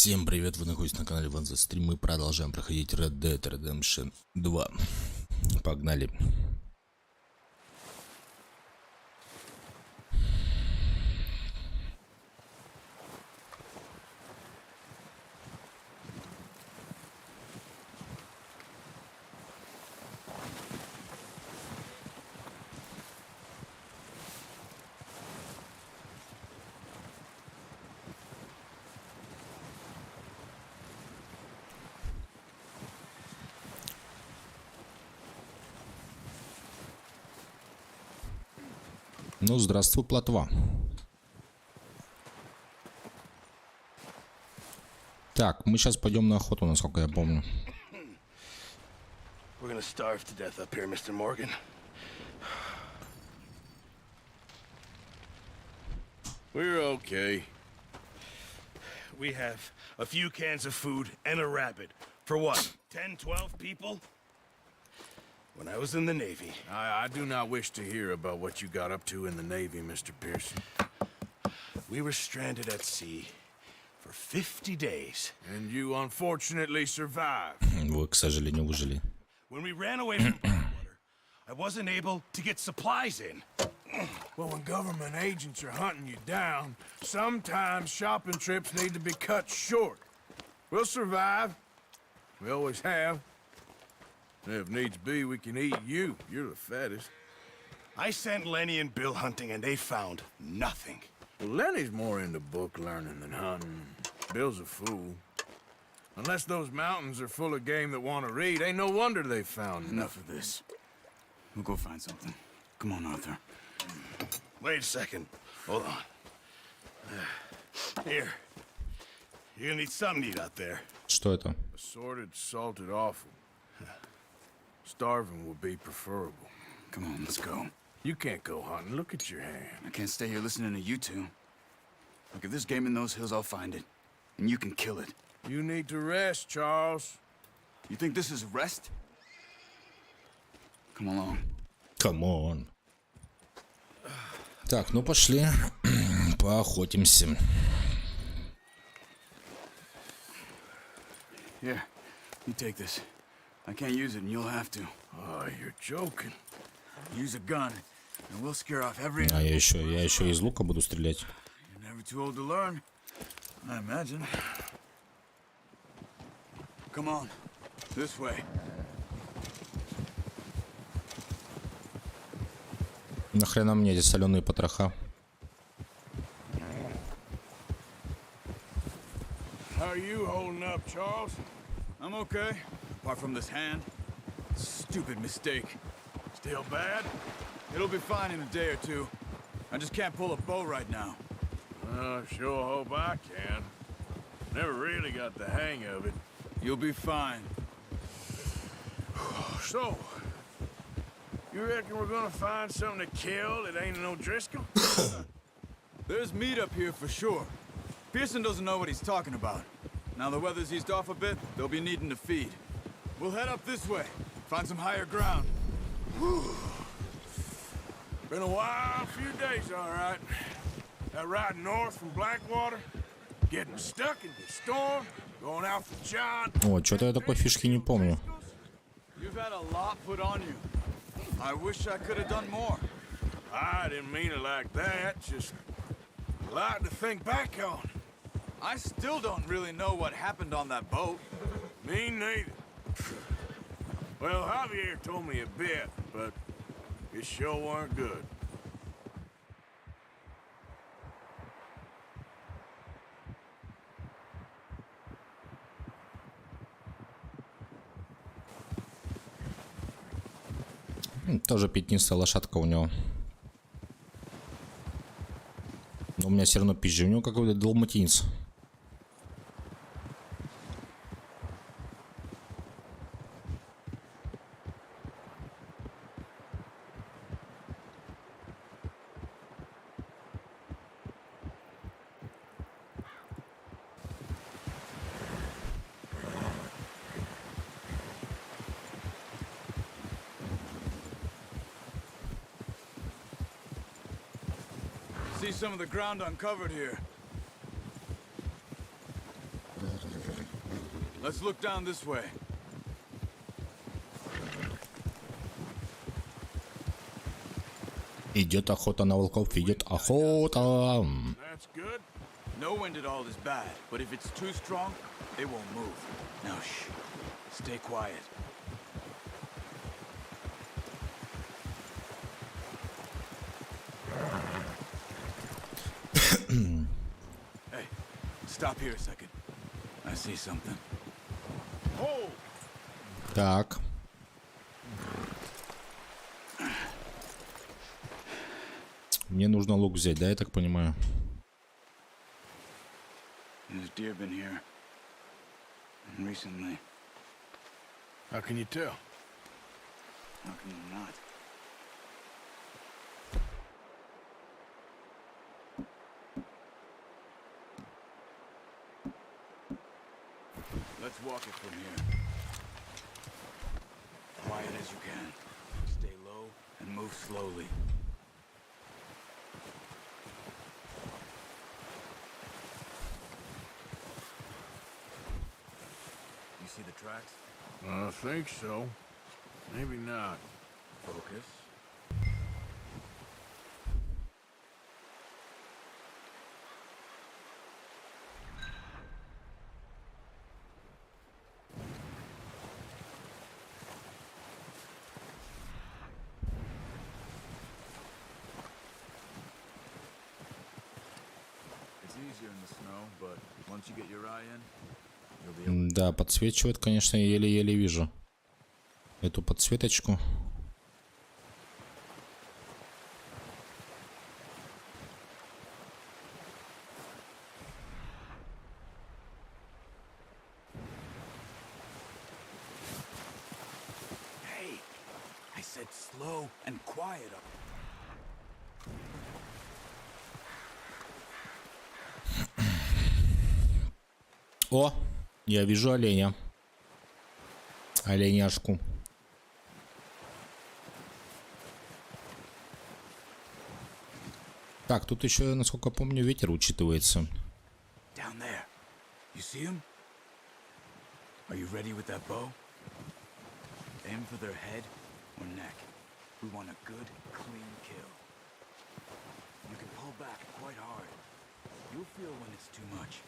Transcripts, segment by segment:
Всем привет, вы находитесь на канале Стрим. Мы продолжаем проходить Red Dead Redemption 2. Погнали. Ну, здравствуй, плотва. Так, мы сейчас пойдем на охоту, насколько я помню. We're gonna starve to death up here, Mr. Morgan. We're okay. We have a few cans of food and a rabbit. For what? 10, 12 people? When I was in the Navy. I do not wish to hear about what you got up to in the Navy, Mr. Pearson. We were stranded at sea for 50 days. And you unfortunately survived. Вы, к сожалению, выжили. When we ran away from Blackwater, I wasn't able to get supplies in. Well, when government agents are hunting you down, sometimes shopping trips need to be cut short. We'll survive. We always have. If needs be, we can eat you. You're the fattest. I sent Lenny and Bill hunting and they found nothing. Well, Lenny's more into book learning than hunting. Bill's a fool. Unless those mountains are full of game that want to read, ain't no wonder they found Enough of this. We'll go find something. Come on, Arthur. Wait a second. Hold on. Here. You're gonna need something to eat out there. Что это? Assorted, salted offal. Starving would be preferable. Come on, let's go. You can't go hunting. Look at your hand. I can't stay here listening to you two. Look, if there's game in those hills, I'll find it. And you can kill it. You need to rest, Charles. You think this is rest? Come along. Come on. Так, ну пошли. Поохотимся. Here, you take this. I can't use it, and you'll have to. Oh, you're joking. Use a gun, and we'll scare off every... А я еще из лука буду стрелять. You're never too old to learn, I imagine. Come on, this way. Нахрена мне эти соленые потроха? How are you holding up, Charles? I'm okay, apart from this hand. Stupid mistake. Still bad? It'll be fine in a day or two. I just can't pull a bow right now. I sure hope I can. Never really got the hang of it. You'll be fine. So, you reckon we're gonna find something to kill that ain't no Driscoll? There's meat up here for sure. Pearson doesn't know what he's talking about. Now the weather's eased off a bit, they'll be needing to feed. We'll head up this way, find some higher ground. Been a wild few days, all right. That ride north from Blackwater, getting stuck in the storm, going out for John. О, что-то я такой фишки не помню. You've had a lot put on you. I wish I could have done more. I didn't mean it like that, just a lot to think back on. I still don't really know what happened on that boat. Me neither. Well, Javier told me a bit, but it sure weren't good. Тоже пятнистая лошадка у него. Но у меня все равно пизжи. У него какой-то далматинец. See some of the ground uncovered here. Let's look down this way. Идет охота на волков, идет охота. That's good. No wind at all is bad, but if it's too strong, they won't move. Now shh. Stay quiet. Hey, stop here a second. I see something. Oh, Так. Мне нужно лук взять, да, я так понимаю? There's deer been here recently. how can you tell? How can you not? Let's walk it from here. Quiet as you can. Stay low and move slowly. You see the tracks? I think so. Maybe not. Focus. It's easier in the snow, but once you get your eye in, you'll be able Да, подсвечивает, конечно, еле-еле вижу эту подсветочку. Hey, I said slow and quiet up. О, я вижу оленя. Оленяшку. Так, тут еще, насколько помню, ветер учитывается. Down there. You see him? Are you ready with that bow? Aim for their head or neck. We want a good, clean kill. You can pull back quite hard. You'll feel when it's too much.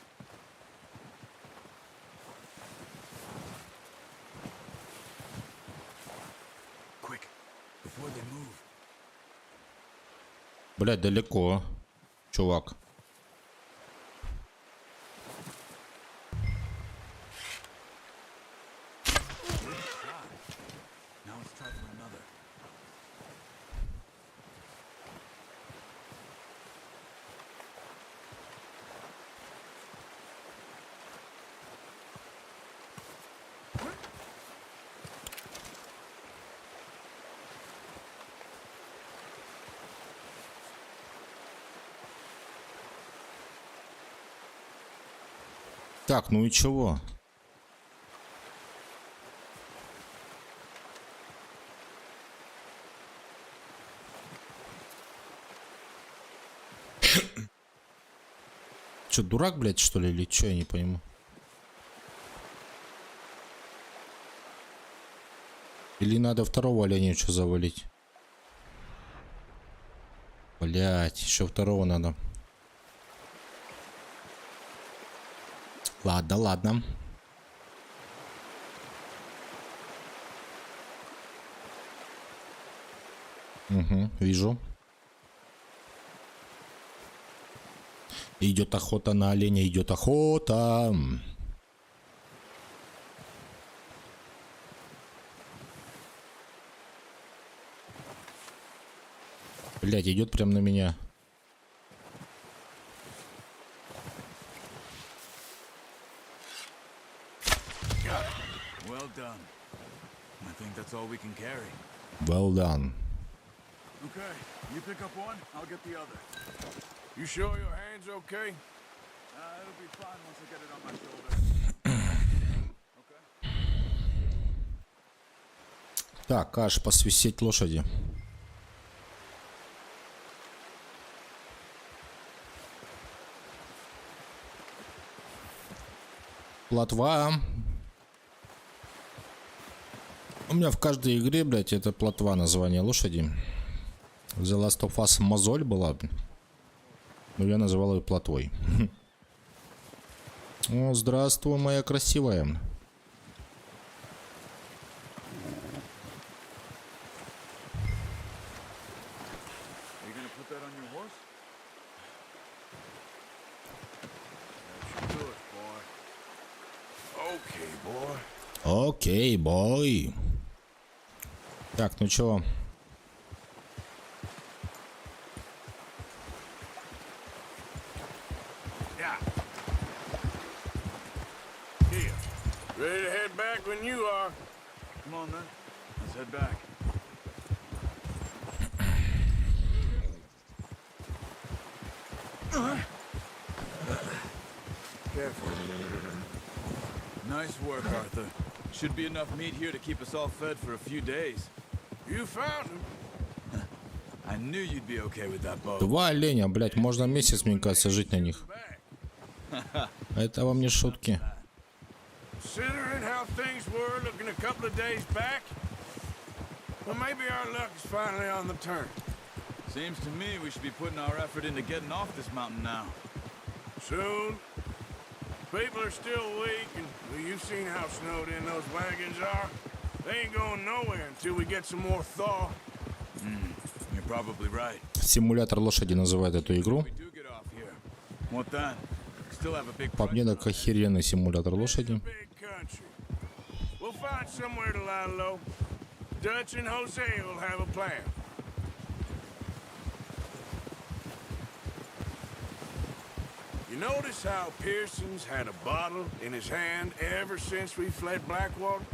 Quick, before they move. Блядь, далеко, чувак. Now let's try for another. Так, ну и чего? Че, дурак, блядь, что ли, или че, я не пойму. Или надо второго оленя что завалить? Блядь, еще второго надо. Ладно, ладно. Угу, вижу. Идет охота на оленя, идет охота. Блять, идет прям на меня. Well done. I think that's all we can carry. Well done. Okay, you pick up one, I'll get the other. You sure your hand's okay? It'll be fine once I get it on my shoulder. Okay. Так, аж посвистеть лошади. Плотва. У меня в каждой игре, блядь, это плотва название лошади. The Last of Us мозоль была, но я называл ее плотвой. О, здравствуй, моя красивая. Окей, бой. Так, ну чё? Ready to head back when you are. Come on, then. Let's head back. Careful. Nice work, Arthur. Should be enough meat here to keep us all fed for a few days. You found him. I knew you'd be okay with that bow. 2 оленя, блядь, можно месяц, мне кажется, жить на них. Это вам не шутки. Considering how things were looking a couple of days back, well, maybe our luck is finally on the turn. Seems to me we should be putting our effort into getting off this mountain now. Soon. People are still weak, and well, you've seen how snowed in those wagons are. They ain't going nowhere until we get some more thaw. You're probably right. Симулятор лошади называют эту игру. We do get off here. What then? Still have a big По мне, так охеренный симулятор лошади. Big country. We'll find somewhere to lie low. Dutch and Jose will have a plan. You notice how Pearson's had a bottle in his hand ever since we fled Blackwater?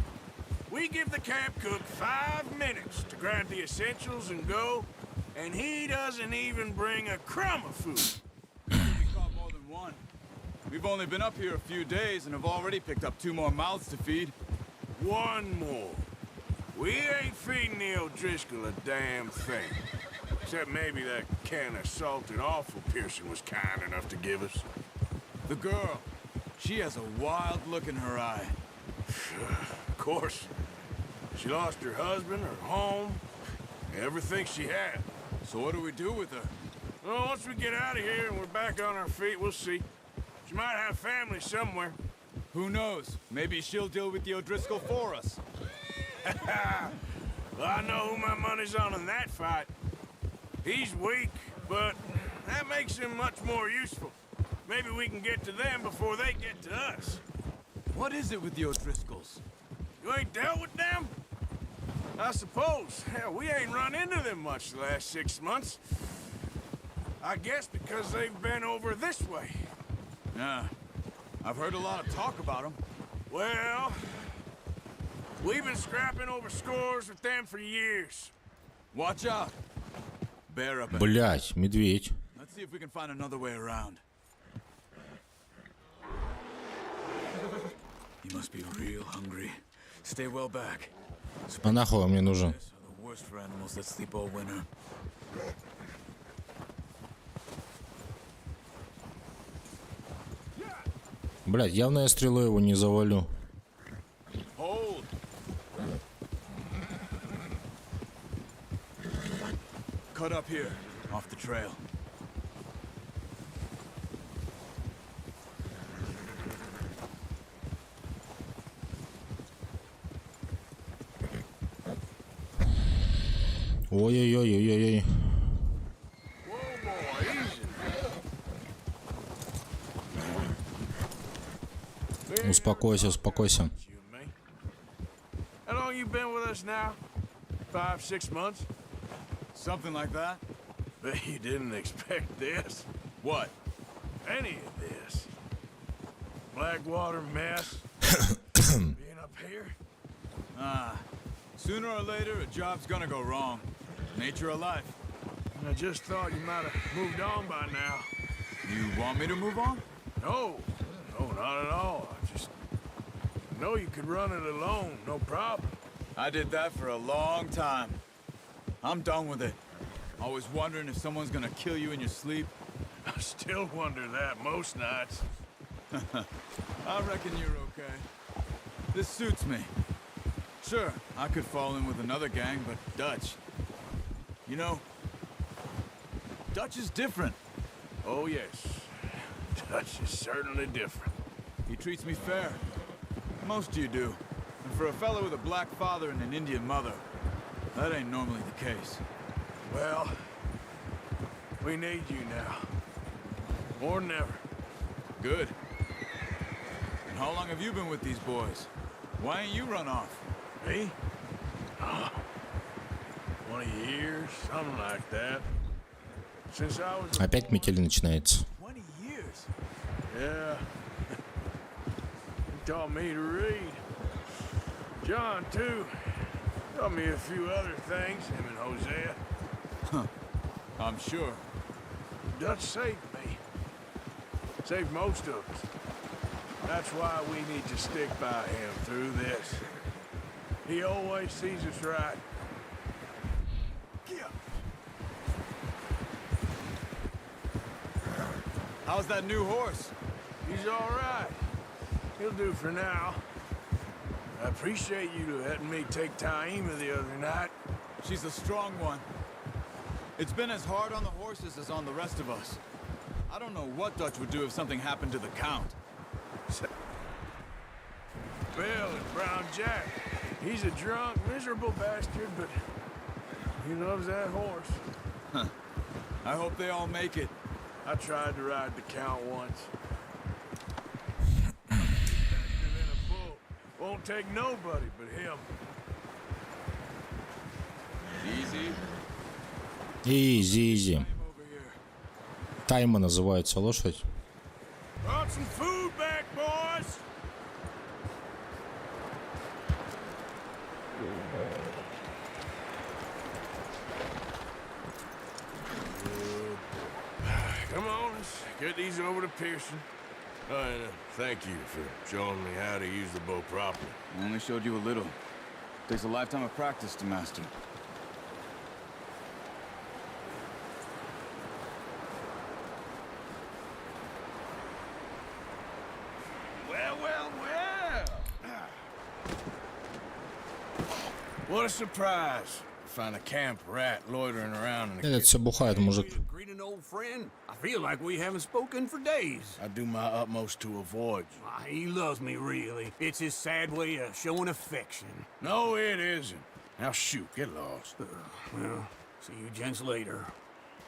We give the camp cook 5 minutes to grab the essentials and go, and he doesn't even bring a crumb of food. We caught more than one. We've only been up here a few days and have already picked up 2 more mouths to feed. One more. We ain't feeding the O'Driscoll a damn thing. Except maybe that can of salted offal Pearson was kind enough to give us. The girl. She has a wild look in her eye. Of course. She lost her husband, her home, everything she had. So what do we do with her? Well, once we get out of here and we're back on our feet, we'll see. She might have family somewhere. Who knows? Maybe she'll deal with the O'Driscoll for us. Well, I know who my money's on in that fight. He's weak, but that makes him much more useful. Maybe we can get to them before they get to us. What is it with the O'Driscolls? You ain't dealt with them? I suppose. Hell, we ain't run into them much the last 6 months. I guess because they've been over this way. Yeah. I've heard a lot of talk about them. Well, we've been scrapping over scores with them for years. Watch out. Bear up. Блять, медведь. Let's see if we can find another way around. You must be real hungry. Stay well back. А нахуй он мне нужен? Are the worst for animals that sleep all winter. Блять, явно я стрелой его не завалю. Hold. Cut up here, off the trail. Ой-ой-ой-ой-ой. Whoa, boy, easy. Успокойся, успокойся. You and me. How long you been with us now? 5, 6 months? Something like that? Bet you didn't expect this. What? Any of this. Blackwater mess. Being up here. Sooner or later, a job's gonna go wrong. Nature of life. I just thought you might have moved on by now. You want me to move on? No, no, not at all. I just know you could run it alone, no problem. I did that for a long time. I'm done with it. Always wondering if someone's gonna kill you in your sleep. I still wonder that most nights. I reckon you're okay. This suits me. Sure, I could fall in with another gang, but Dutch. You know, Dutch is different. Oh, yes. Dutch is certainly different. He treats me fair. Most of you do. And for a fellow with a black father and an Indian mother, that ain't normally the case. Well, we need you now. More than ever. Good. And how long have you been with these boys? Why ain't you run off? Me? 20 years, something like that. Since I was a Опять boy. метель начинается. 20 years? Yeah. He taught me to read. John, too. Taught me a few other things, him and Hosea. I'm sure. Dutch saved me. Saved most of us. That's why we need to stick by him through this. He always sees us right. How's that new horse? He's all right. He'll do for now. I appreciate you letting me take Taima the other night. She's a strong one. It's been as hard on the horses as on the rest of us. I don't know what Dutch would do if something happened to the Count. Bill and Brown Jack. He's a drunk, miserable bastard, but he loves that horse. I hope they all make it. I tried to ride the Count once. Faster than a bull. Won't take nobody but him. Easy. Изи. Over here. Тайма называется лошадь. Brought some food back, boys! Come on, let's get these over to Pearson. And thank you for showing me how to use the bow properly. I only showed you a little. Takes a lifetime of practice to master. Well, well, well! What a surprise. Find a camp rat loitering around in the Этот все бухает, мужик. Greet an old friend. I feel like we haven't spoken for days. I do my utmost to avoid you. Why, he loves me, really. It's his sad way of showing affection. No, it isn't. Now shoot, get lost. Well, see you gents later.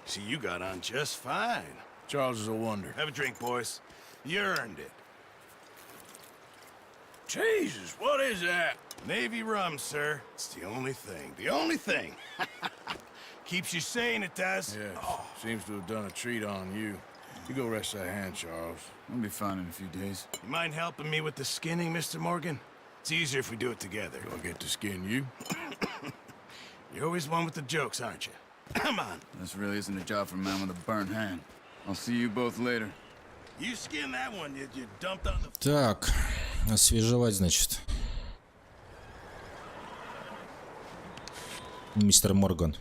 See, you got on just fine. Charles is a wonder. Have a drink, boys. You earned it. Jesus, what is that? Navy rum, sir. It's the only thing. The only thing. Keeps you sane, it does. Yeah, seems to have done a treat on you. You go rest that hand, Charles. I'll be fine in a few days. You mind helping me with the skinning, Mr. Morgan? It's easier if we do it together. Do I get to skin you? You're always one with the jokes, aren't you? Come on. This really isn't a job for a man with a burnt hand. I'll see you both later. You skin that one you dumped on the... Так, освежевать, значит. Мистер Морган.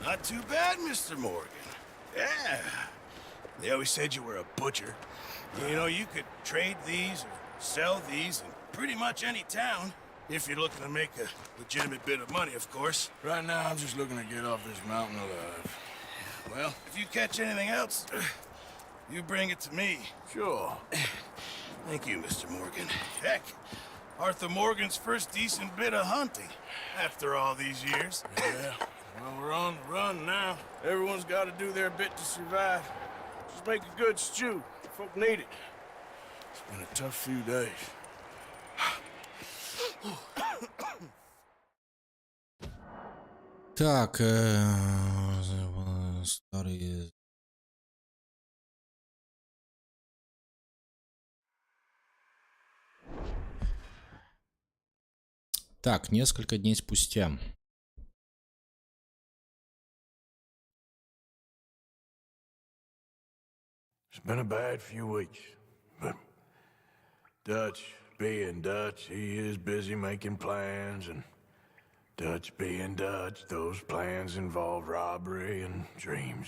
Not too bad, Mr. Morgan. Yeah. They always said you were a butcher. You know, you could trade these or sell these in pretty much any town. If you're looking to make a legitimate bit of money, of course. Right now, I'm just looking to get off this mountain alive. Well, if you catch anything else, you bring it to me. Sure. Thank you, Mr. Morgan. Heck, Arthur Morgan's first decent bit of hunting after all these years. Yeah. Well, we're on the run now. Everyone's got to do their bit to survive. Just make a good stew. Folk need it. It's been a tough few days. Так, старые... Так, несколько дней спустя. It's been a bad few weeks, but Dutch being Dutch, he is busy making plans, and Dutch being Dutch, those plans involve robbery and dreams.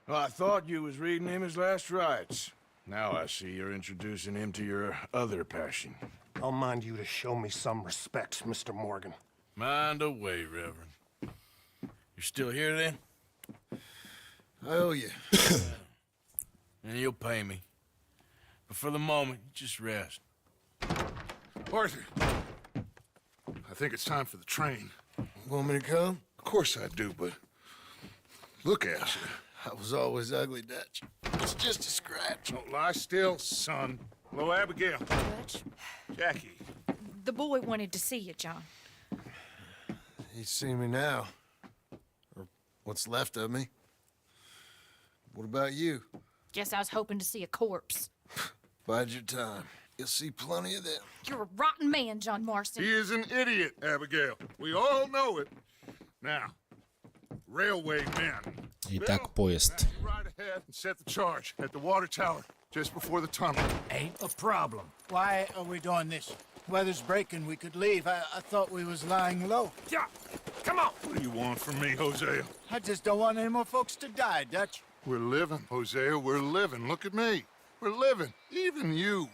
Well, I thought you was reading him his last rites. Now I see you're introducing him to your other passion. I'll mind you to show me some respect, Mr. Morgan. Mind away, Reverend. You're still here, then? I owe you. And you'll pay me. But for the moment, just rest. Arthur, I think it's time for the train. Want me to come? Of course I do, but look at you. I was always ugly, Dutch. It's just a scratch. Don't lie still, son. Hello, Abigail. Dutch, Jackie. the boy wanted to see you, John. He's seen me now. Or what's left of me. What about you? Guess I was hoping to see a corpse. Bide your time. You'll see plenty of them. You're a rotten man, John Marston. He is an idiot, Abigail. We all know it. Now, railway men. Итак, поезд. Now you ride ahead and set the charge at the water tower just before the tunnel. Ain't a problem. Why are we doing this? Weather's breaking, we could leave. I thought we was lying low. Yeah, come on. What do you want from me, Hosea? I just don't want any more folks to die, Dutch. We're living, Hosea. We're living. Look at me. We're living. Even you.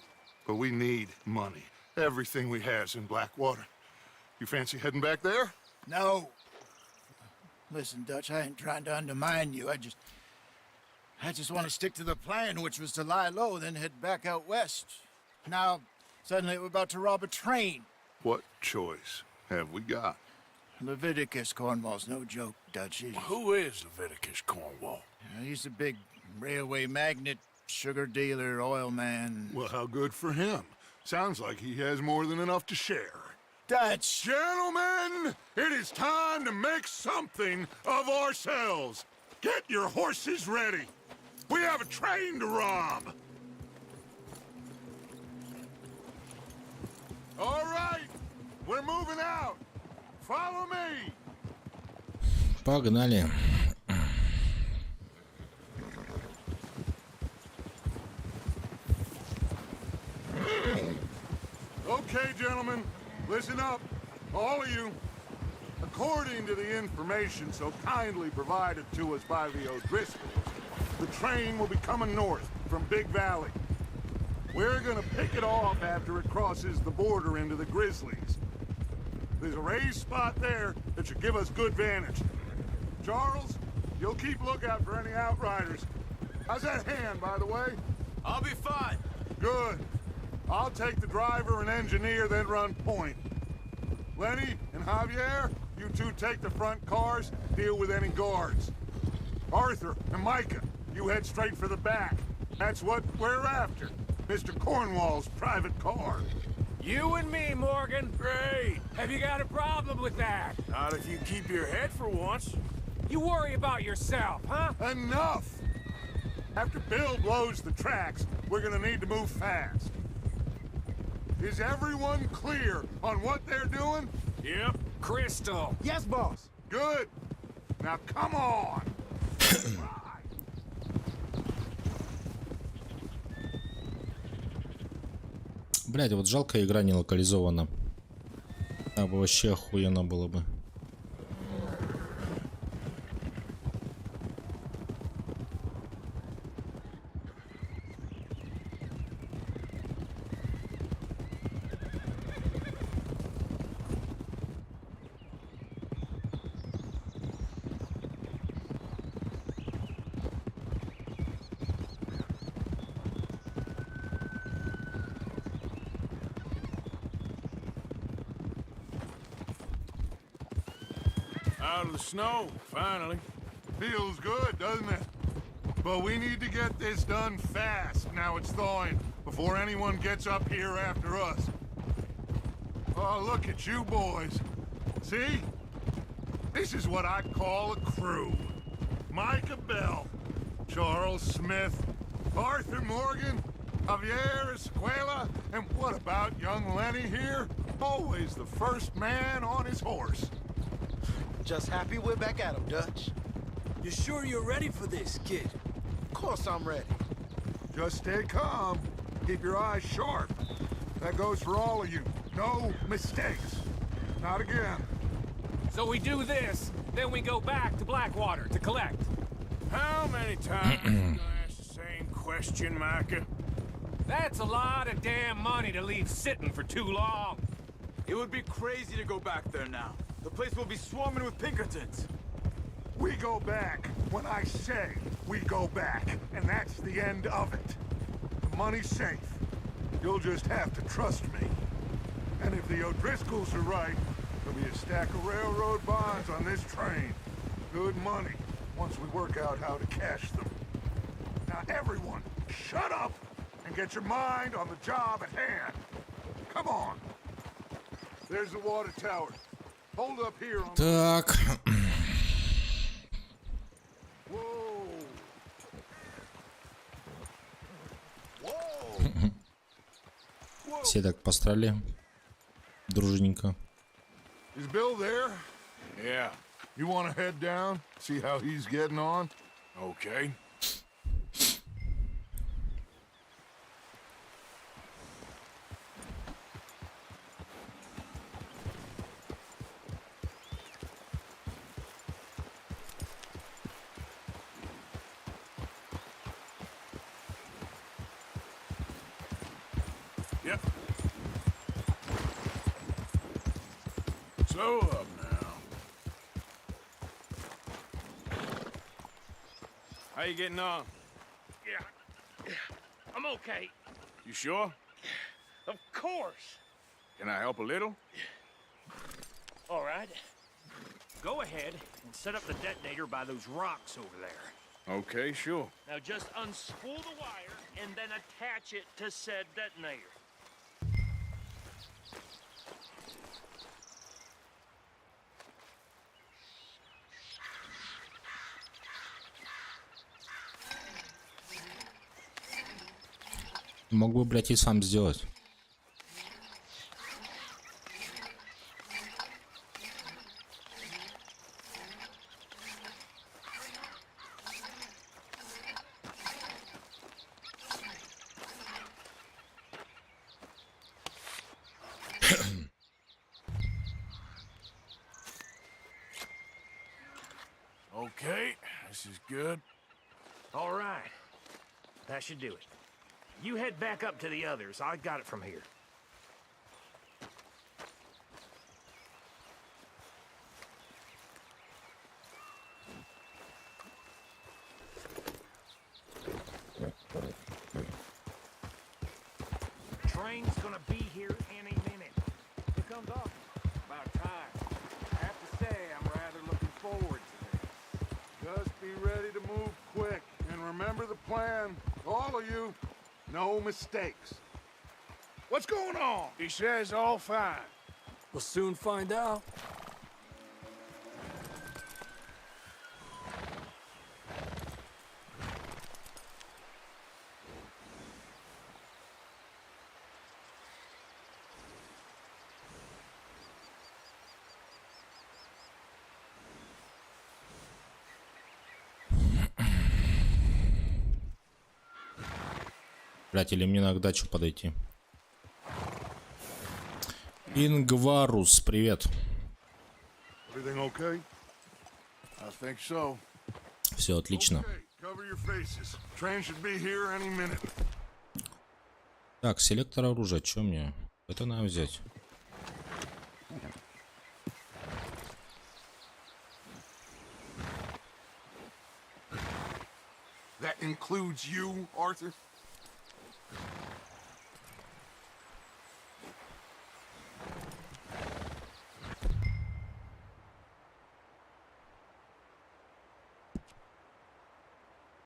But we need money. Everything we has in Blackwater. You fancy heading back there? No. Listen, Dutch, I ain't trying to undermine you. I just want to stick to the plan, which was to lie low, then head back out west. Now, suddenly we're about to rob a train. What choice have we got? Leviticus Cornwall's no joke, Dutch. Who is Leviticus Cornwall? He's a big railway magnate, sugar dealer, oil man. Well, how good for him. Sounds like he has more than enough to share. Dutch! Gentlemen, it is time to make something of ourselves. Get your horses ready. We have a train to rob. All right, we're moving out. Follow me. Погнали. Okay, gentlemen, listen up, all of you. According to the information so kindly provided to us by the O'Driscolls, the train will be coming north from Big Valley. We're gonna pick it off after it crosses the border into the Grizzlies. There's a raised spot there that should give us good vantage. Charles, you'll keep lookout for any outriders. How's that hand, by the way? I'll be fine. Good. I'll take the driver and engineer, then run point. Lenny and Javier, you two take the front cars, deal with any guards. Arthur and Micah, you head straight for the back. That's what we're after. Mr. Cornwall's private car. You and me, Morgan. Great. Have you got a problem with that? Not if you keep your head for once. You worry about yourself, huh? Enough! After Bill blows the tracks, we're gonna need to move fast. Is everyone clear on what they're doing? Yep. Crystal. Yes, boss. Good. Now come on! Блядь, вот жалко, игра не локализована. А бы вообще охуенно было бы. Out of the snow, finally. Feels good, doesn't it? But we need to get this done fast, now it's thawing, before anyone gets up here after us. Oh, look at you boys. See? This is what I call a crew. Micah Bell, Charles Smith, Arthur Morgan, Javier Escuela, and what about young Lenny here? Always the first man on his horse. Just happy we're back at him, Dutch. You sure you're ready for this, kid? Of course I'm ready. Just stay calm. Keep your eyes sharp. That goes for all of you. No mistakes. Not again. So we do this, then we go back to Blackwater to collect. How many times are you gonna ask the same question, Micah? That's a lot of damn money to leave sitting for too long. It would be crazy to go back there now. The place will be swarming with Pinkertons. We go back when I say we go back, and that's the end of it. The money's safe. You'll just have to trust me. And if the O'Driscolls are right, there'll be a stack of railroad bonds on this train. Good money, once we work out how to cash them. Now everyone, shut up and get your mind on the job at hand. Come on. There's the water tower. Hold up here on Так. Whoa. Whoa. Все так пострали. Дружненько. Is Bill there? Yeah. You want to head down? See how he's getting on? Okay. Yep. So up now. How you getting on? Yeah, I'm okay. You sure? Of course. Can I help a little? All right. Go ahead and set up the detonator by those rocks over there. Okay, sure. Now just unspool the wire and then attach it to said detonator. Мог бы, блядь, и сам сделать. Okay, this is good. All right. That should do it. You head back up to the others. I got it from here. Train's gonna be here any minute. Here comes off. About time. I have to say, I'm rather looking forward to this. Just be ready to move quick. And remember the plan. All of you. No mistakes. What's going on? He says all fine. We'll soon find out. Блять, или мне надо к дачу подойти. Ингварус, привет. Everything okay? I think so. Все отлично. Okay, cover your faces. Train should be here any minute. Так, селектор оружия, что мне? Это надо взять. That includes you, Arthur?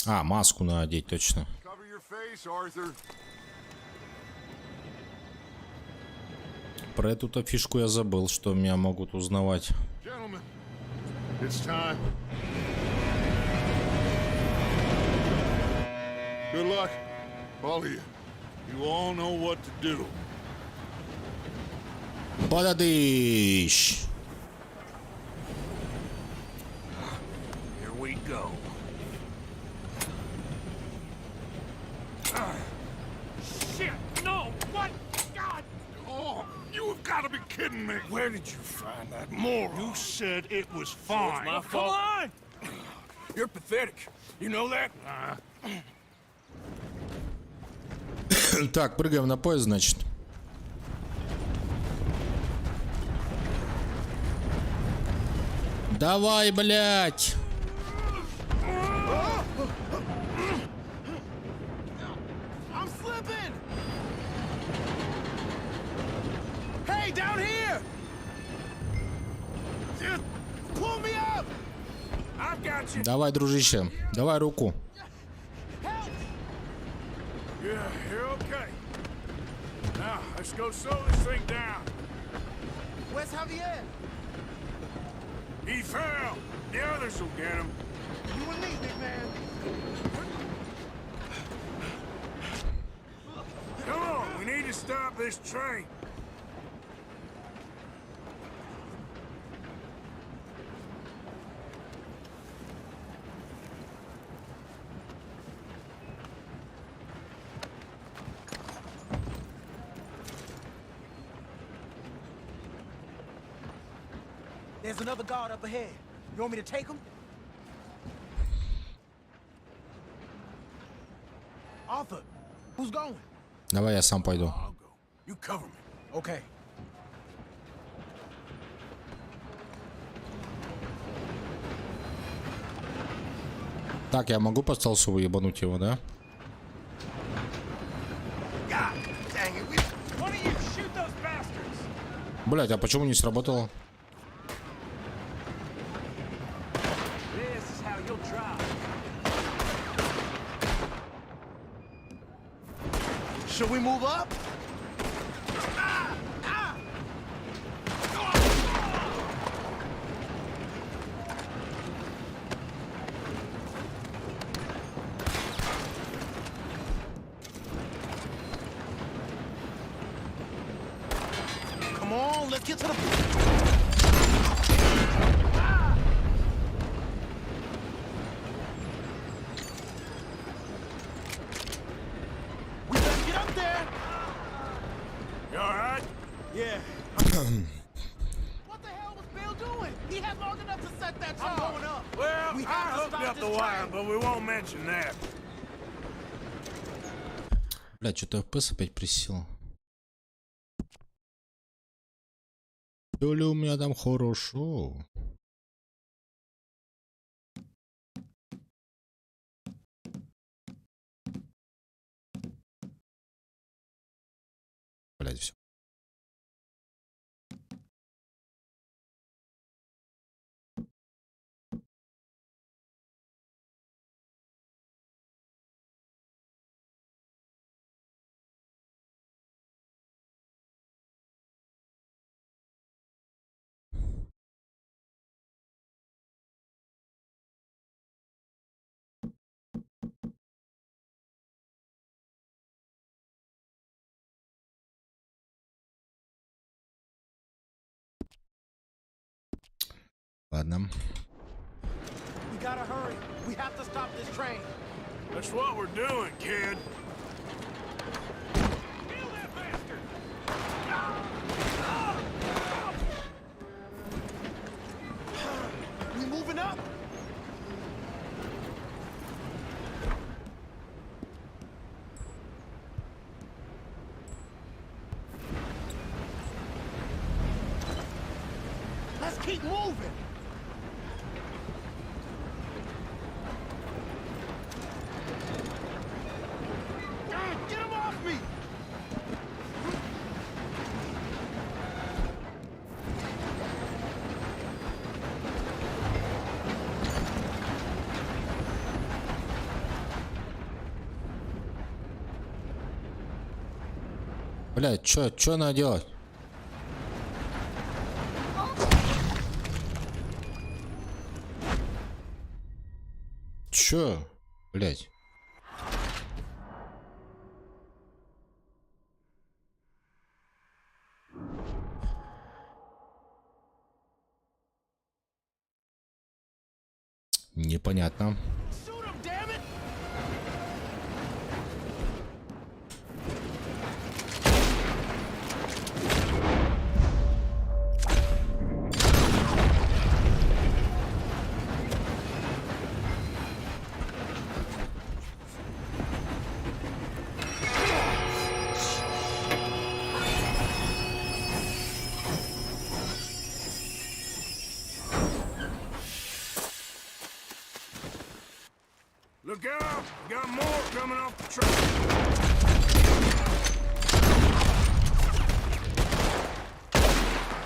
А, маску надо одеть, точно. Cover your face, Arthur. Про эту-то фишку я забыл, что меня могут узнавать. Gentlemen, it's time. Good luck, all of you. You all know what to do. Подадыщ! Here we go. Shit! No! What? God! Oh, you have got to be kidding me. Where did you find that moron? You said it was fine. my Come fault. on! You're pathetic. You know that? Так, прыгаем на поезд, значит. Давай, блядь! I'm slipping! Hey, down here! Just pull me up! I've got you. Давай, дружище, давай руку. Help! Yeah, you're okay. Now, let's go slow this thing down. Where's Javier? He fell. The others will get him. You and me, big man. Come on, we need to stop this train. There's another guard up ahead. You want me to take him? Arthur, who's going? Давай я сам пойду. I'll go. You cover me. Okay. Так, я могу по стелсу выебануть его, да? Блять, а почему не сработало? Should we move up? Come on, let's get to the... We better get up there! You all right? Yeah. What the hell was Bill doing? He had long enough to set that charge. I'm going up. Well, We I have to hooked stop up the this wire, train. but we won't mention that. Блять, что-то FPS опять присел. Всё ли у меня там хорошо? Блять, все. Ладно. We gotta hurry. We have to stop this train. That's what we're doing, kid. Kill that bastard! We moving up? Let's keep moving. Get him off me! Блять, чё надо делать? Чё? Блять. Непонятно. Shoot him, damn it! Look out! Got more coming off the truck.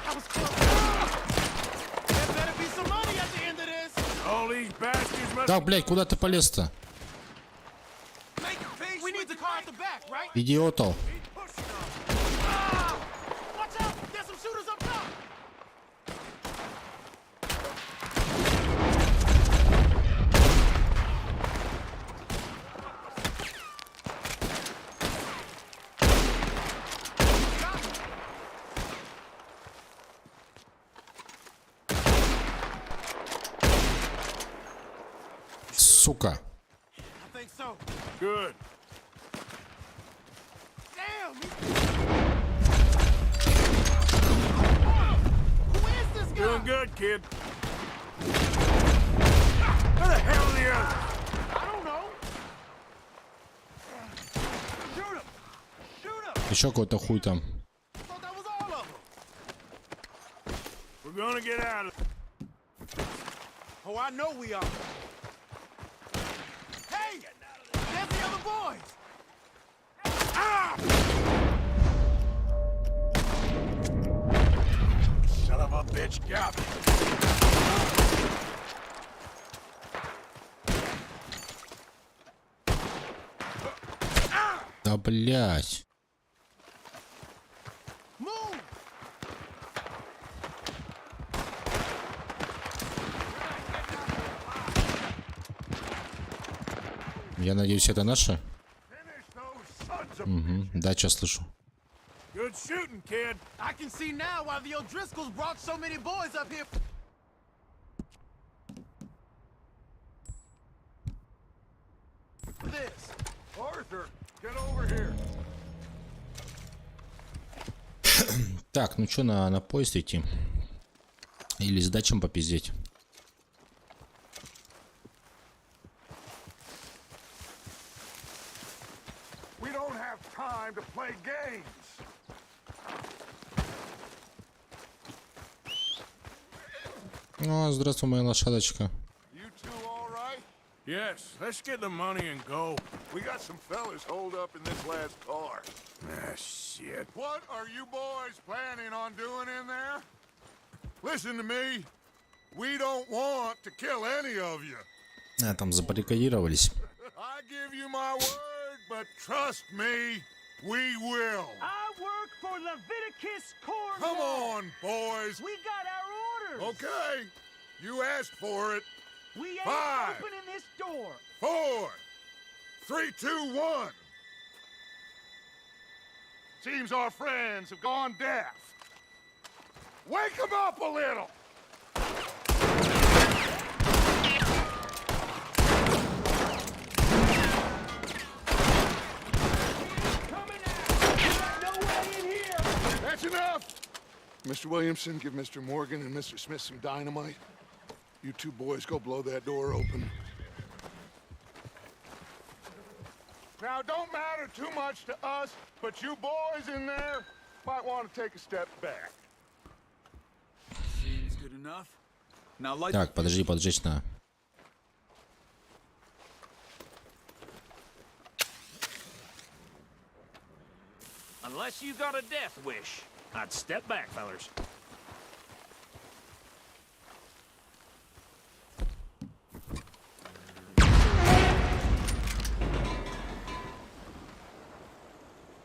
That was close. There better be some money at the end of this. All these bastards must. Так, блядь, куда ты полез-то? We need the car at the back, right? Идиотал. Ah! Watch out! There's some shooters up top. Сука. I think so. Good. Damn! Who is this guy? Doing good, kid. Where the hell are the others? I don't know. Shoot him! Shoot him! Еще какой-то хуй там. Thought that was all of them. We're gonna get out of. Oh, I know we are. Hey! There's the other boys! Ah! Son of a bitch, got me. Да, блядь. Move! Я надеюсь, это наше? Finish those sons of. Угу. Да, сейчас слышу. Good shooting, kid. I can see now why the O'Driscolls brought so many boys up here. For this. Arthur, get over here. Так, ну что, на поезд идти? Или с дачем попиздеть? We don't have time to play games. О, здравствуй, моя лошадочка. You two all right? Yes, let's get the money and go. We got some fellas holed up in this last car. Ah, shit. What are you boys planning on doing in there? Listen to me. We don't want to kill any of you. А, там забаррикадировались. I give you my word, but trust me, we will. I work for Leviticus Corps. Come on, boys. We got our orders. Okay, you asked for it. We ain't 5, opening this door. 4, 3, 2, 1. Seems our friends have gone deaf. Wake them up a little. Coming out. You got no way in here. That's enough. Mr. Williamson, give Mr. Morgan and Mr. Smith some dynamite. You two boys go blow that door open. Now, don't matter too much to us, but you boys in there might want to take a step back. Seems good enough. Now light. Так, подожди, поджечь надо. Unless you got a death wish, I'd step back, fellers.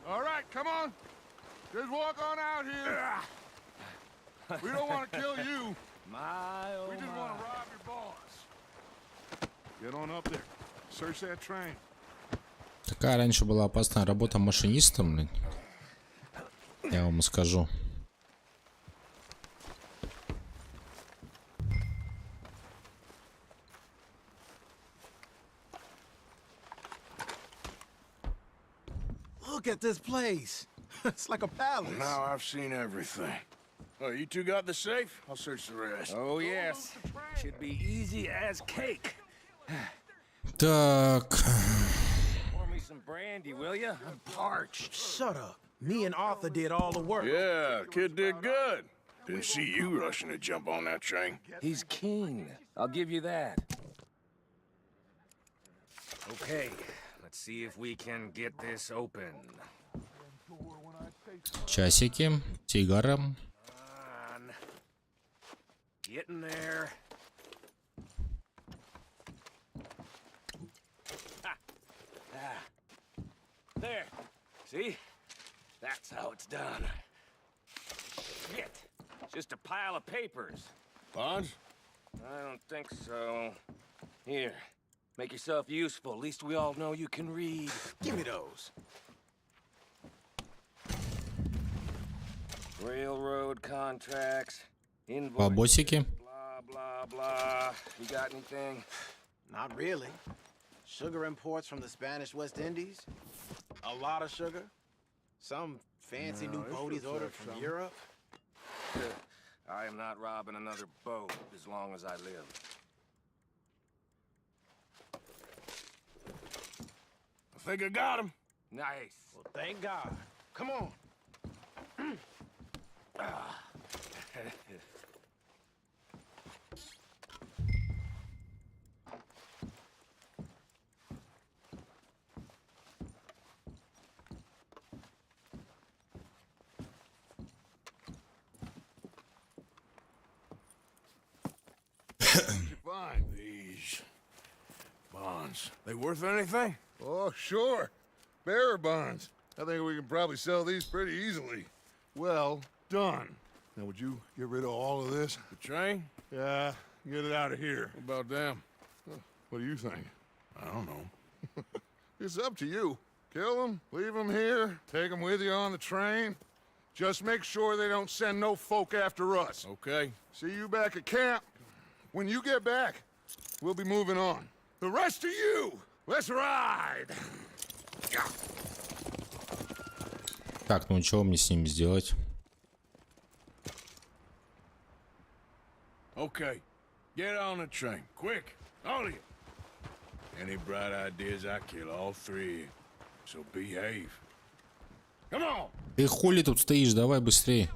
All right, come on. Just walk on out here. We don't want to kill you. We just want to rob your boss. Get on up there. Search that train. Такая раньше была опасная работа машинистом, блин. Я вам скажу. Look at this place. It's like a palace. Now I've seen everything. Oh, you two got the safe? I'll search the rest. Oh, yes. Should be easy as cake. Так. Pour me some brandy, will you? I'm parched. Shut up. Me and Arthur did all the work. Yeah, kid did good. Didn't see you rushing to jump on that train. He's keen. I'll give you that. Okay, let's see if we can get this open. Часики, сигара. On. Get in there. Ha. Ah. There. See? That's how it's done. Shit. Just a pile of papers. Bonds? I don't think so. Here. Make yourself useful. At least we all know you can read. Give me those. Railroad contracts. Invoices. Бабосики. Blah, blah, blah. You got anything? Not really. Sugar imports from the Spanish West Indies. A lot of sugar. Some fancy new boaties ordered from Europe. I am not robbing another boat as long as I live. I think I got him. Nice. Well, thank God. Come on. Fine. These bonds. They worth anything? Oh, sure. Bearer bonds. I think we can probably sell these pretty easily. Well done. Now, would you get rid of all of this? The train? Yeah, get it out of here. What about them? What do you think? I don't know. It's up to you. Kill them, leave them here, take them with you on the train. Just make sure they don't send no folk after us. Okay. See you back at camp. When you get back, we'll be moving on. The rest of you, let's ride! Так, ну что мне с ними сделать? Okay. Get on the train. Quick. All of you. Any bright ideas, I kill all three of you. So behave. Come on! Ты хули тут стоишь? Давай быстрее.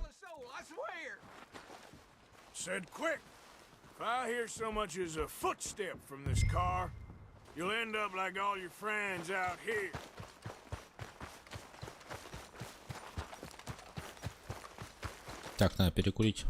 Said quick. If I hear so much as a footstep from this car, you'll end up like all your friends out here. Так, надо перекурить.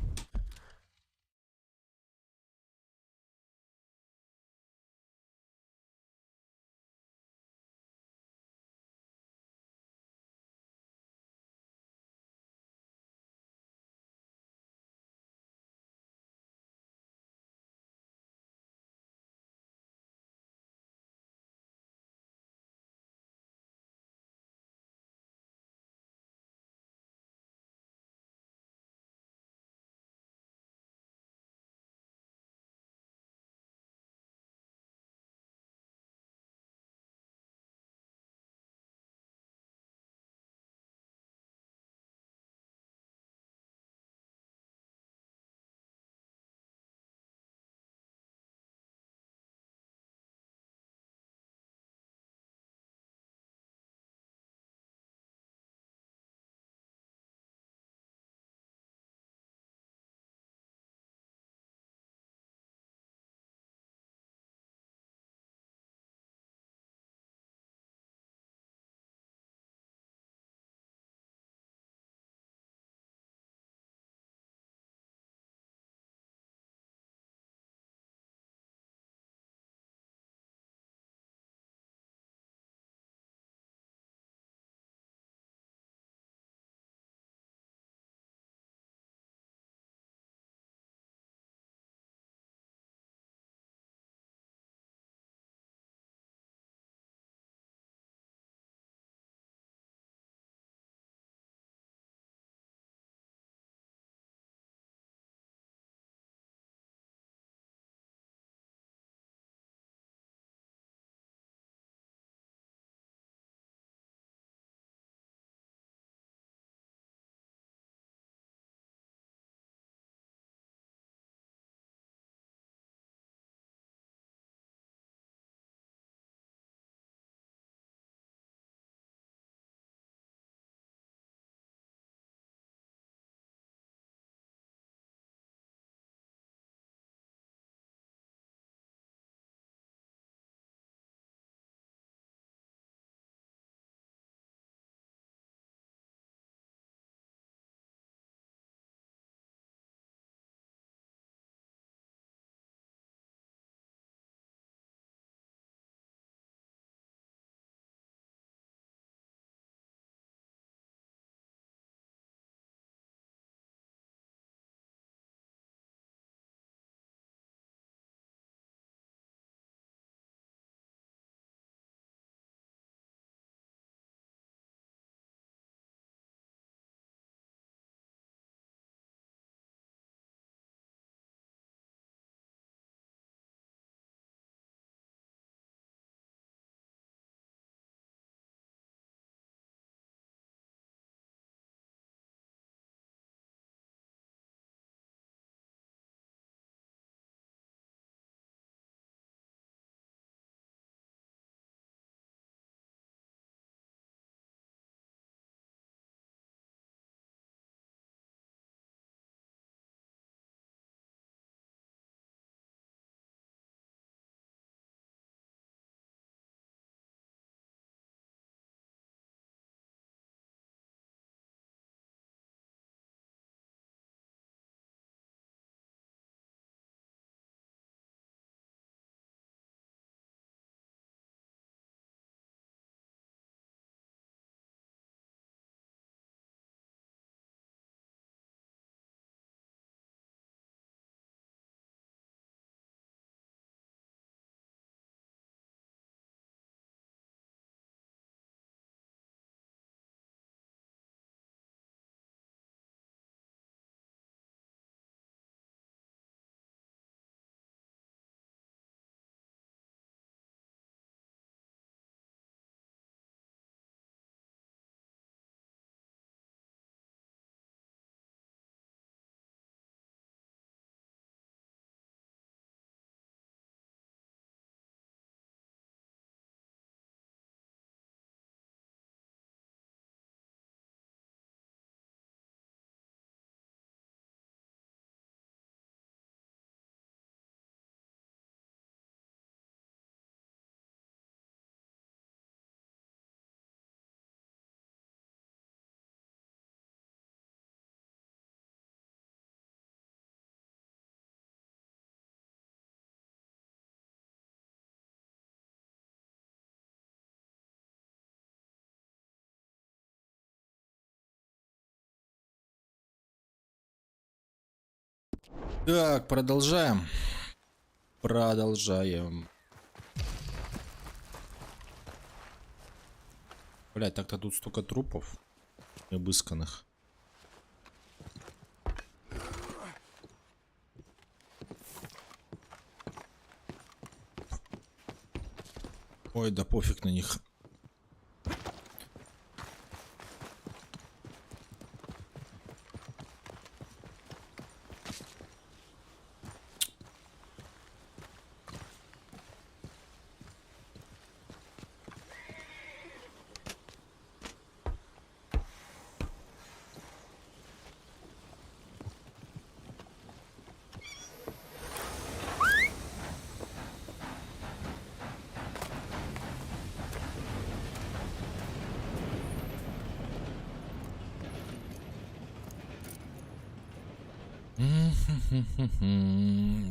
Так, продолжаем. Продолжаем. Блять, так-то тут столько трупов обысканных. Ой, да пофиг на них.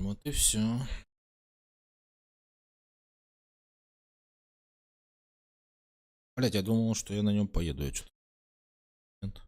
Вот и все. Блять, я думал, что я на нем поеду. Я что-то... Нет.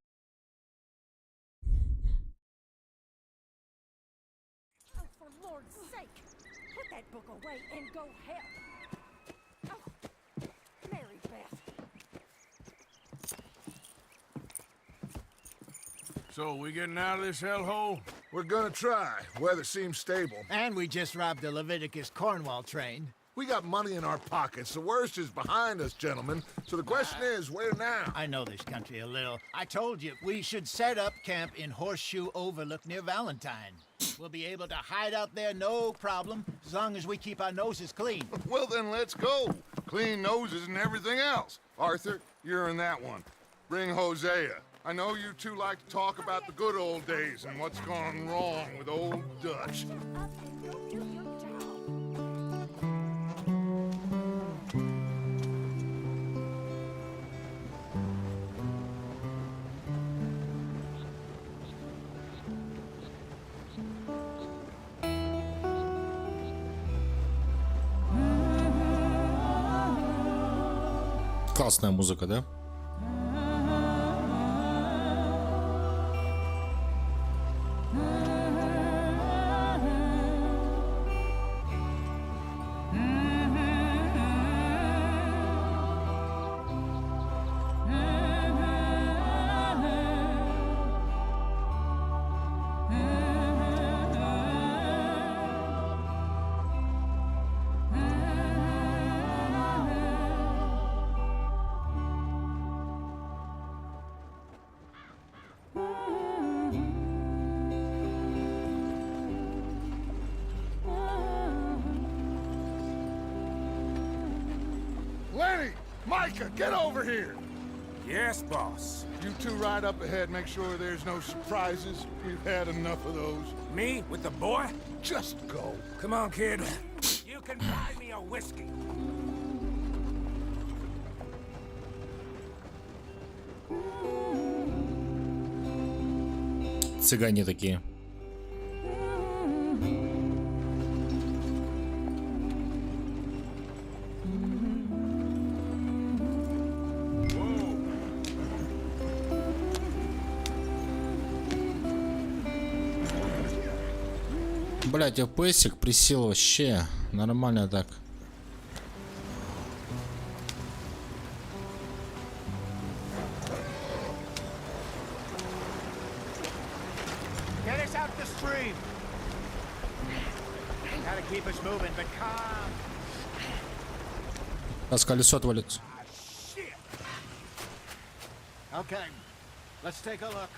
So, we getting out of this hellhole? We're gonna try. Weather seems stable. And we just robbed the Leviticus Cornwall train. We got money in our pockets. The worst is behind us, gentlemen. So the question is, where now? I know this country a little. I told you, we should set up camp in Horseshoe Overlook near Valentine. We'll be able to hide out there, no problem, as long as we keep our noses clean. Well, then let's go. Clean noses and everything else. Arthur, you're in that one. Bring Hosea. I know you two like to talk about the good old days and what's gone wrong with old Dutch. Классная музыка, да? Lenny! Micah, get over here! Yes, boss. You two ride up ahead, make sure there's no surprises. We've had enough of those. Me with the boy? Just go. Come on, kid. You can buy me a whiskey. Цыгане такие. Блять, FPS-ик присел вообще нормально так. Get us out the stream. Gotta keep us moving, but calm. Сейчас колесо отвалится. Okay, let's take a look.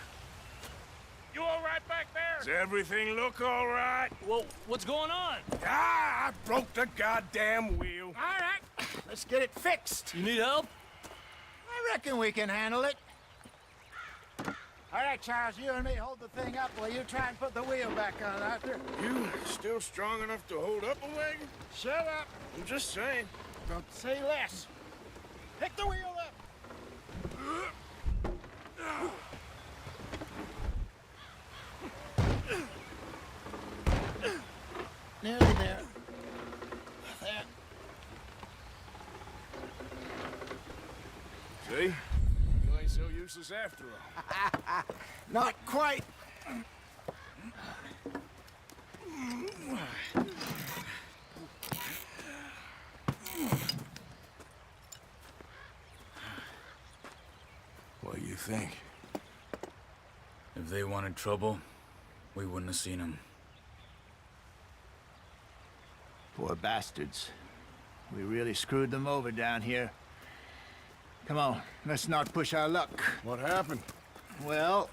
You all right back there? Does everything look all right? Well, what's going on? Ah, I broke the goddamn wheel. All right, let's get it fixed. You need help? I reckon we can handle it. All right, Charles, you and me hold the thing up while you try and put the wheel back on, Arthur. You still strong enough to hold up a wagon? Shut up. I'm just saying. Don't say less. Pick the wheel up. Nearly there. There. See? You ain't so useless after all. Not quite. What do you think? If they wanted trouble, we wouldn't have seen them. Poor bastards. We really screwed them over down here. Come on, let's not push our luck. What happened? Well,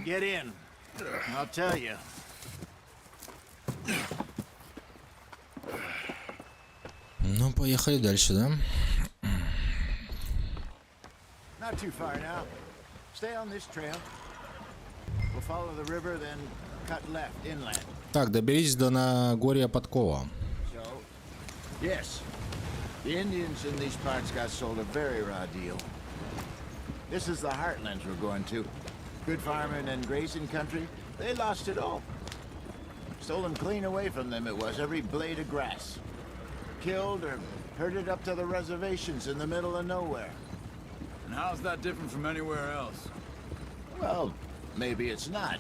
get in. I'll tell you. Ну, поехали дальше, да? Not too far now. Stay on this trail. We'll follow the river, then cut left inland. Так, доберись до Нагорья Подкова. So, yes, the Indians in these parts got sold a very raw deal. This is the heartlands we're going to. Good farming and grazing country. They lost it all. Stolen clean away from them it was, every blade of grass. Killed or herded up to the reservations in the middle of nowhere. And how's that different from anywhere else? Well, maybe it's not.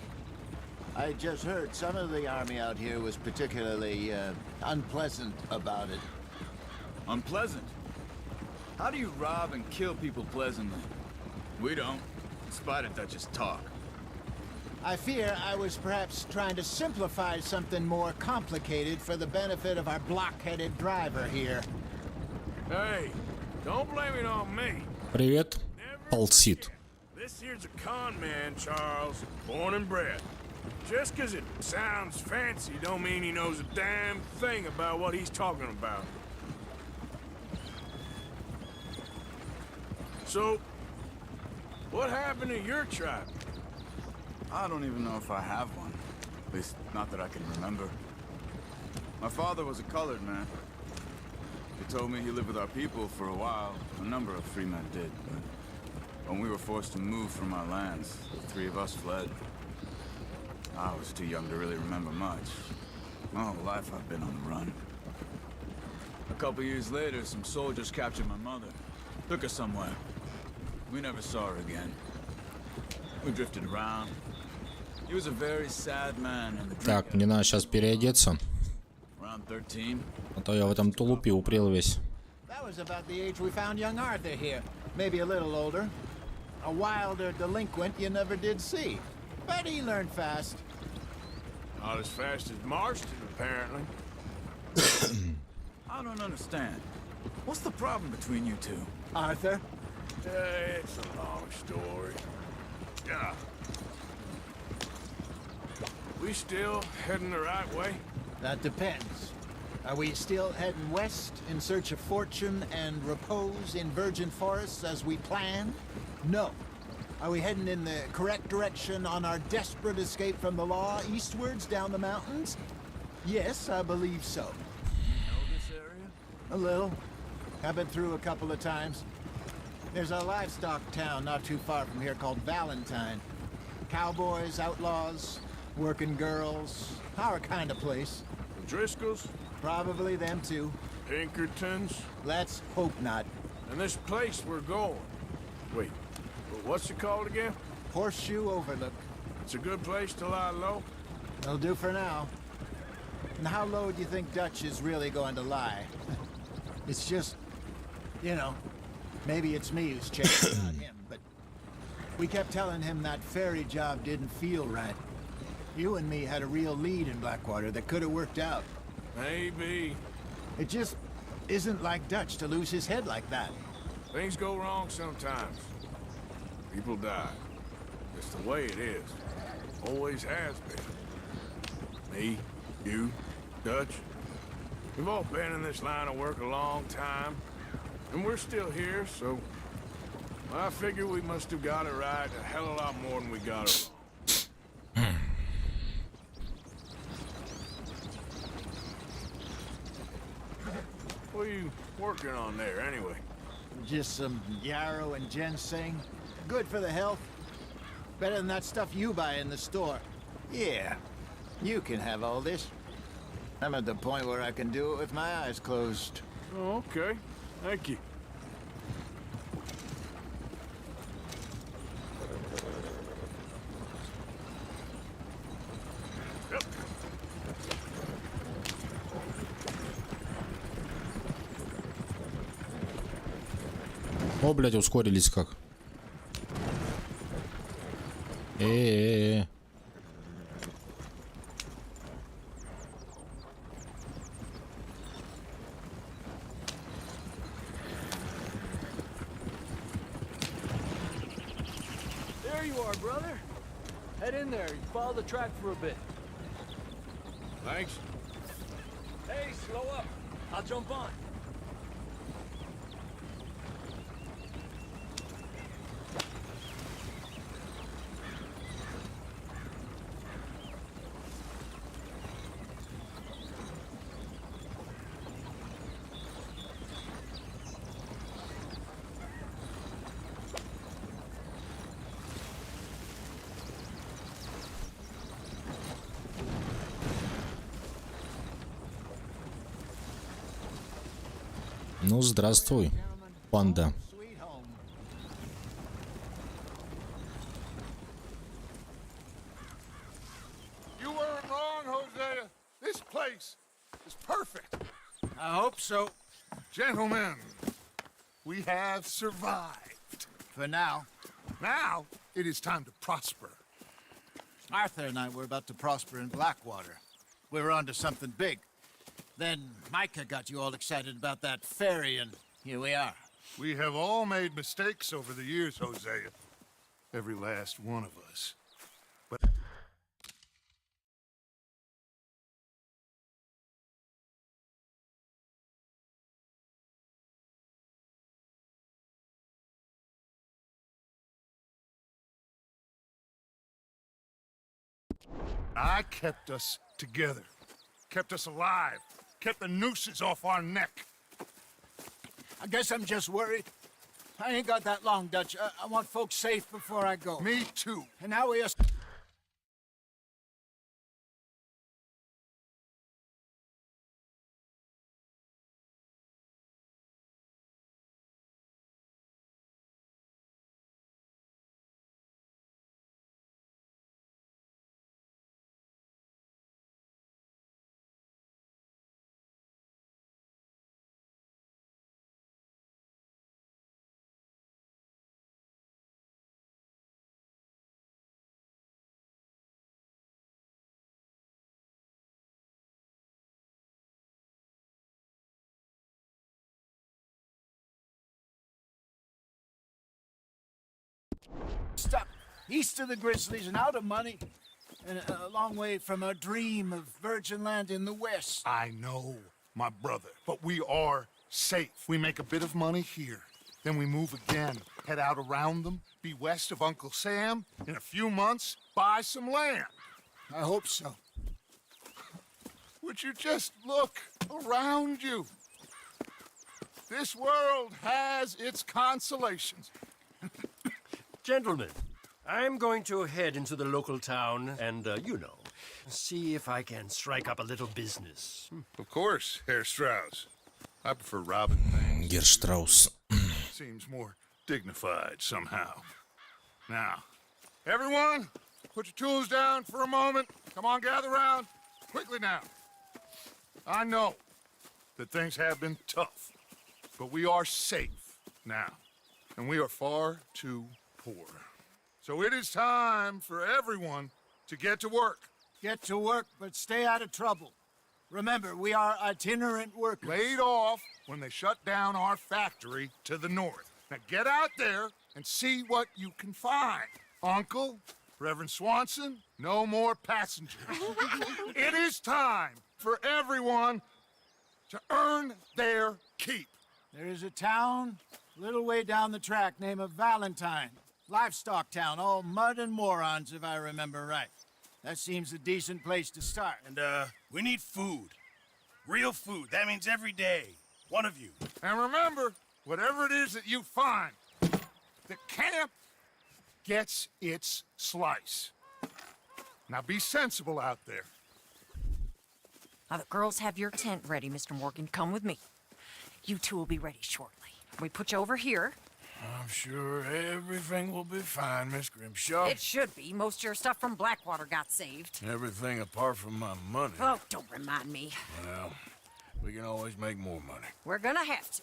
I just heard some of the army out here was particularly unpleasant about it. Unpleasant? How do you rob and kill people pleasantly? We don't, in spite of Dutch's talk. I fear I was perhaps trying to simplify something more complicated for the benefit of our block-headed driver here. Hey, don't blame it on me. Привет, Полсит. This here's a con man, Charles, born and bred. Just 'cause it sounds fancy don't mean he knows a damn thing about what he's talking about. So, what happened to your tribe? I don't even know if I have one. At least, not that I can remember. My father was a colored man. He told me he lived with our people for a while. A number of free men did, but when we were forced to move from our lands, the three of us fled. I was too young to really remember much. My whole life I've been on the run. A couple years later, some soldiers captured my mother. Took her somewhere. We never saw her again. We drifted around. He was a very sad man in the Так, мне надо сейчас переодеться. Around 13. А то я в этом тулупе упрел весь. That was about the age we found young Arthur here. Maybe a little older. A wilder delinquent you never did see. But he learned fast. Not as fast as Marston, apparently. I don't understand. What's the problem between you two? Arthur? It's a long story. Yeah. We still heading the right way? That depends. Are we still heading west in search of fortune and repose in virgin forests as we planned? No. Are we heading in the correct direction on our desperate escape from the law eastwards down the mountains? Yes, I believe so. You know this area? A little. I've been through a couple of times. There's a livestock town not too far from here called Valentine. Cowboys, outlaws, working girls, our kind of place. The Driscolls? Probably them too. Pinkertons? Let's hope not. And this place we're going. Wait, what's it called again? Horseshoe Overlook. It's a good place to lie low? It'll do for now. And how low do you think Dutch is really going to lie? It's just, you know, maybe it's me who's changed, not him, but we kept telling him that ferry job didn't feel right. You and me had a real lead in Blackwater that could have worked out. Maybe. It just isn't like Dutch to lose his head like that. Things go wrong sometimes. People die. It's the way it is. Always has been. Me, you, Dutch. We've all been in this line of work a long time. And we're still here, so I figure we must have got it right a hell of a lot more than we got it wrong. What are you working on there, anyway? Just some yarrow and ginseng. Good for the health. Better than that stuff you buy in the store. Yeah, you can have all this. I'm at the point where I can do it with my eyes closed. Oh, okay. Thank you. Yep. О, блядь, ускорились как. Э-э-э. There you are, brother. Head in there. You follow the track for a bit. Thanks. Hey, slow up. I'll jump on. Ну, здравствуй, панда. You weren't wrong, Hosea. This place is perfect. I hope so. Gentlemen, we have survived. For now. Now, it is time to prosper. Arthur and I were about to prosper in Blackwater. We were onto something big. Then Micah got you all excited about that ferry, and here we are. We have all made mistakes over the years, Hosea. Every last one of us. But I kept us together, kept us alive, kept the nooses off our neck. I guess I'm just worried. I ain't got that long, Dutch. I want folks safe before I go. Me too. And now we are... stuck east of the Grizzlies and out of money, and a long way from a dream of virgin land in the west. I know, my brother, but we are safe. We make a bit of money here, then we move again, head out around them, be west of Uncle Sam, in a few months, buy some land. I hope so. Would you just look around you? This world has its consolations. Gentlemen, I'm going to head into the local town and, see if I can strike up a little business. Of course, Herr Strauss. I prefer robbing things. Герштраус. Seems more dignified somehow. Now, everyone, put your tools down for a moment. Come on, gather round. Quickly now. I know that things have been tough, but we are safe now, and we are far too poor. So it is time for everyone to get to work. Get to work, but stay out of trouble. Remember, we are itinerant workers. Laid off when they shut down our factory to the north. Now get out there and see what you can find. Uncle, Reverend Swanson, no more passengers. It is time for everyone to earn their keep. There is a town a little way down the track named Valentine. Livestock town, all mud and morons, if I remember right. That seems a decent place to start. And, we need food. Real food. That means every day. One of you. And remember, whatever it is that you find, the camp gets its slice. Now be sensible out there. Now, the girls have your tent ready, Mr. Morgan. Come with me. You two will be ready shortly. We put you over here. I'm sure everything will be fine, Miss Grimshaw. It should be. Most of your stuff from Blackwater got saved. Everything apart from my money. Oh, don't remind me. Well, we can always make more money. We're gonna have to.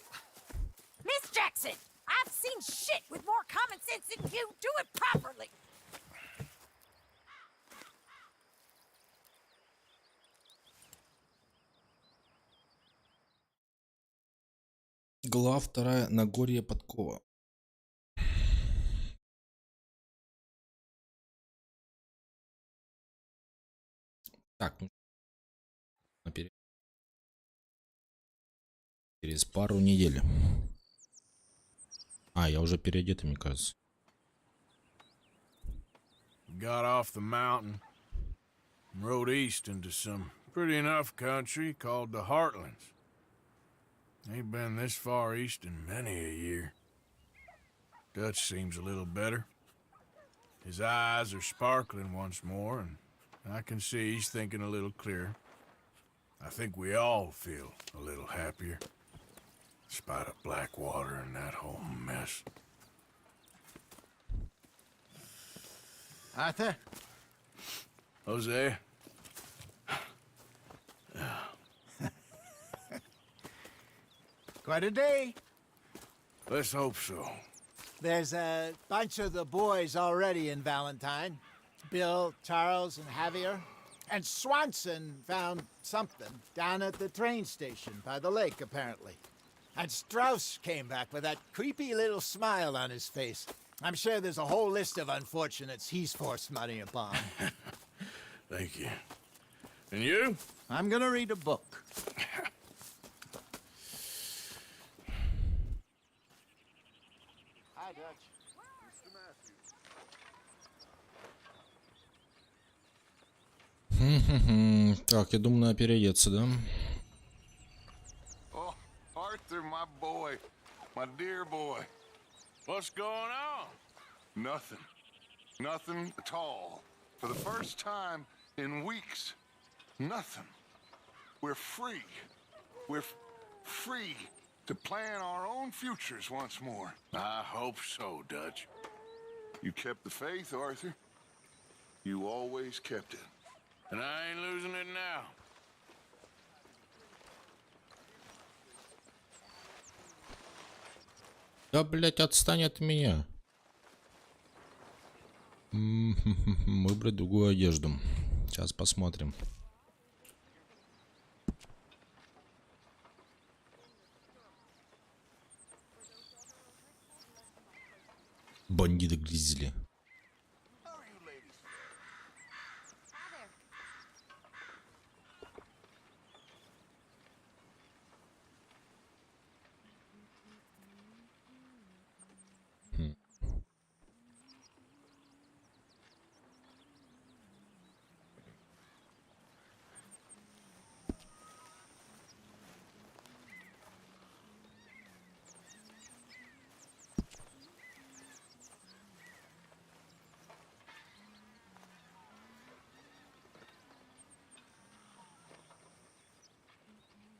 Miss Jackson, I've seen shit with more common sense than you. Do it properly. Глава 2. Нагорье подкова. Так, ну, через пару недель. А, я уже переодетый, мне кажется. Got off the mountain and rode east into some pretty enough country called the Heartlands. Ain't been this far east in many a year. Dutch seems a little better. His eyes are sparkling once more, and I can see he's thinking a little clearer. I think we all feel a little happier, despite of Blackwater and that whole mess. Arthur? Jose? Quite a day. Let's hope so. There's a bunch of the boys already in Valentine. Bill, Charles, and Javier. And Swanson found something down at the train station by the lake, apparently. And Strauss came back with that creepy little smile on his face. I'm sure there's a whole list of unfortunates he's forced money upon. Thank you. And you? I'm gonna read a book. Hi, Dutch. Так, я думаю, надо переодеться, да? Oh, Arthur, my boy. My dear boy. What's going on? Nothing. Nothing at all. For the first time in weeks. Nothing. We're free. We're free to plan our own futures once more. I hope so, Dutch. You kept the faith, Arthur. You always kept it. And I ain't losing it now. Да, блять, отстань от меня. Выбрать другую одежду. Сейчас посмотрим. Бандиты гризли.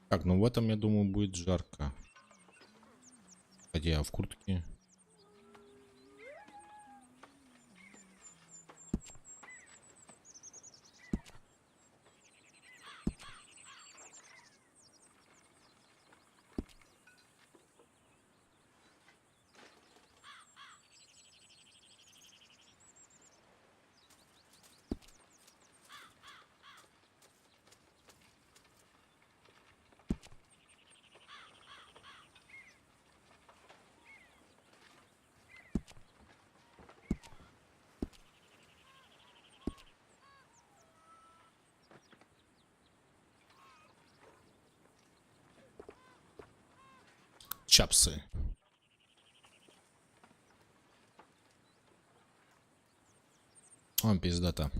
Так, ну в этом, я думаю, будет жарко. Хотя я в куртке. Чапсы. О, пиздата.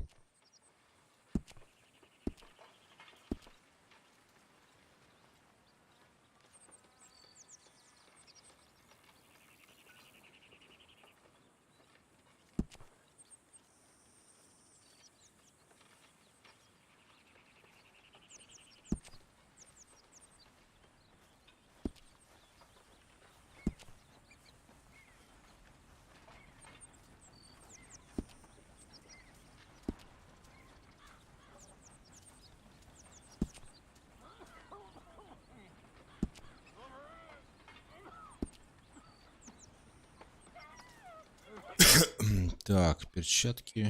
Так, перчатки.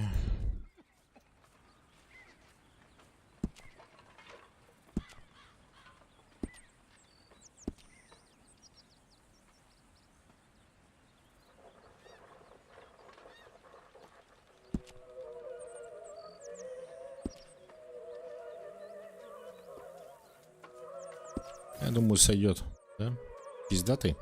Я думаю, сойдет, да? Пиздатый.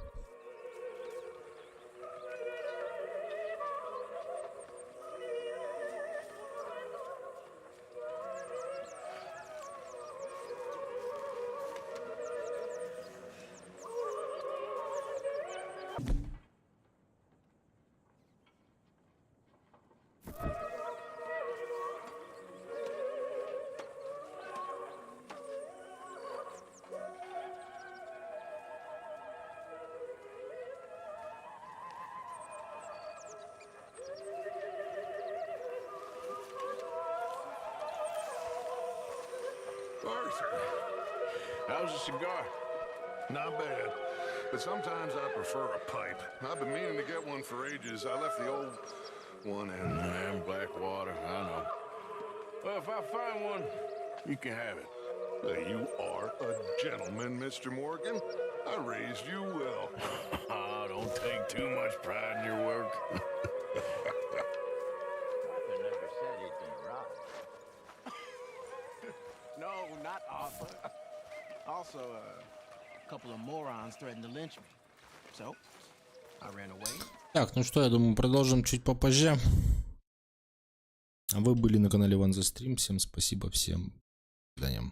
Arthur, how's the cigar? Not bad, but sometimes I prefer a pipe. I've been meaning to get one for ages. I left the old one in Blackwater, I know. Well, if I find one, you can have it. You are a gentleman, Mr. Morgan. I raised you well. Don't take too much pride in your work. Arthur never said he'd been robbed. No, not Arthur. Also, a couple of morons threatened to lynch me. So, I ran away. Так, ну что, я думаю, продолжим чуть попозже. А вы были на канале Стрим. Всем спасибо, всем до свидания.